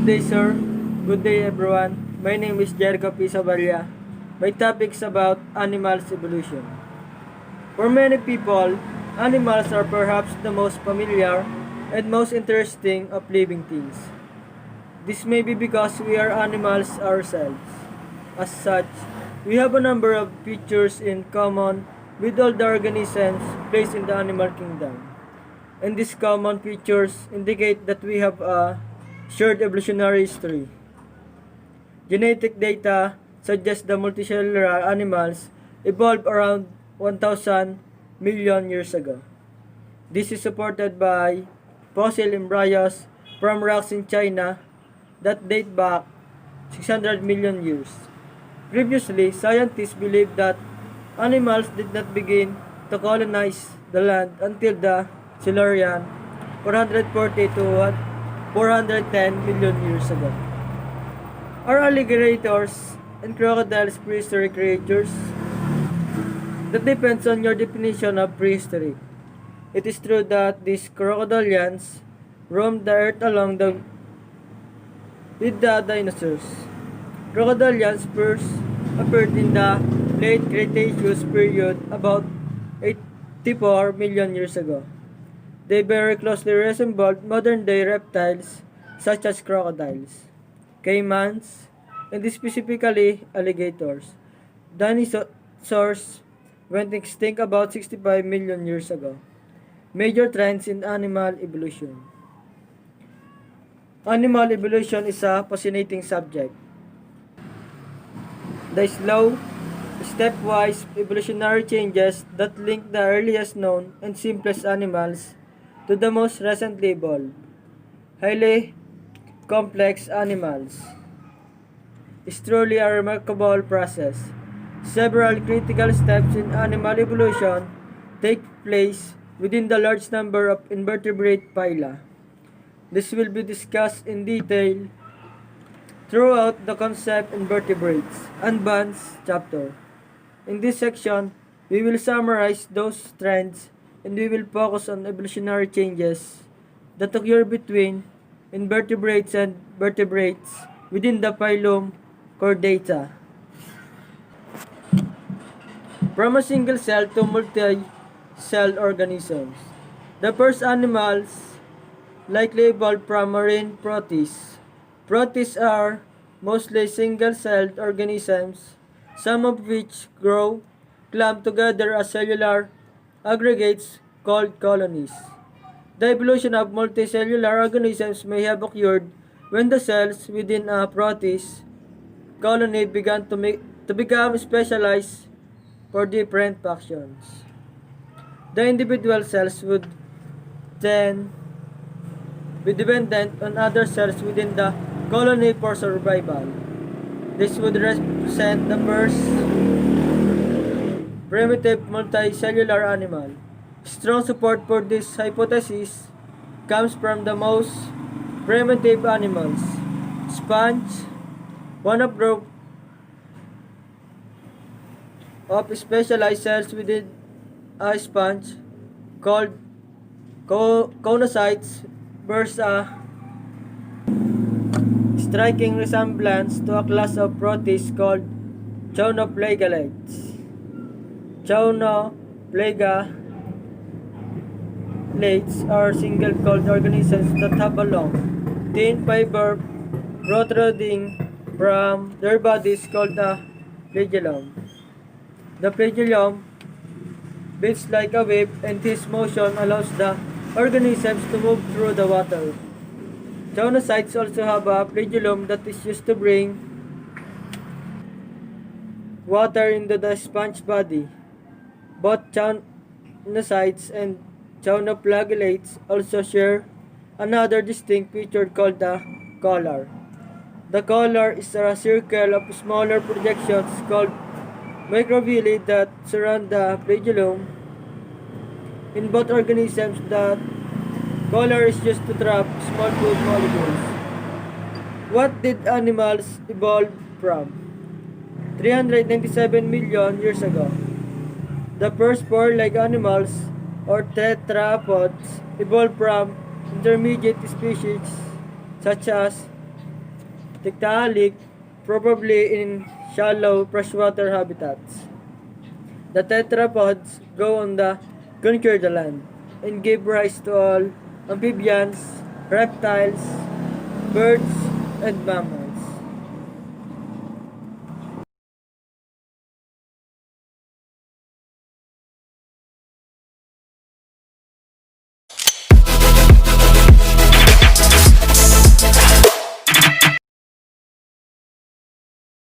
Good day, sir. Good day, everyone. My name is Jericho P. Sabaria. My topic is about animals evolution. For many people, animals are perhaps the most familiar and most interesting of living things. This may be because we are animals ourselves. As such, we have a number of features in common with all the organisms placed in the animal kingdom. And these common features indicate that we have a shared evolutionary history. Genetic data suggests the multicellular animals evolved around 1,000 million years ago. This is supported by fossil embryos from rocks in China that date back 600 million years. Previously, scientists believed that animals did not begin to colonize the land until the Silurian 440 to 410 million years ago. Are alligators and crocodiles prehistoric creatures? That depends on your definition of prehistoric. It is true that these crocodilians roamed the earth along with the dinosaurs. Crocodilians first appeared in the late Cretaceous period about 84 million years ago. They very closely resembled modern-day reptiles such as crocodiles, caimans, and specifically alligators. Dinosaurs went extinct about 65 million years ago. Major trends in animal evolution. Animal evolution is a fascinating subject. The slow, stepwise evolutionary changes that link the earliest known and simplest animals to the most recently evolved, highly complex animals is truly a remarkable process. Several critical steps in animal evolution take place within the large number of invertebrate phyla. This will be discussed in detail throughout the concept invertebrates advanced chapter. In this section, we will summarize those trends and we will focus on evolutionary changes that occur between invertebrates and vertebrates within the phylum Chordata. From a single cell to multi-cell organisms. The first animals likely evolved from marine protists. Protists are mostly single-celled organisms, some of which grow clumped together as cellular aggregates called colonies. The evolution of multicellular organisms may have occurred when the cells within a protist colony began to become specialized for different functions. The individual cells would then be dependent on other cells within the colony for survival. This would represent the first primitive multicellular animal. Strong support for this hypothesis comes from the most primitive animals. Sponge, one of group of specialized cells within a sponge called conocytes bears a striking resemblance to a class of protists called choanoflagellates. Choanoflagellates are single-celled organisms that have a long, thin fiber protruding from their bodies called a flagellum. The flagellum beats like a wave and this motion allows the organisms to move through the water. Choanocytes also have a flagellum that is used to bring water into the sponge body. Both choanocytes and choanoflagellates also share another distinct feature called the collar. The collar is a circle of smaller projections called microvilli that surround the flagellum. In both organisms, the collar is used to trap small food molecules. What did animals evolve from? 397 million years ago. The first four-legged animals, or tetrapods, evolved from intermediate species such as Tiktaalik, probably in shallow freshwater habitats. The tetrapods go on the conquer the land and gave rise to all amphibians, reptiles, birds, and mammals.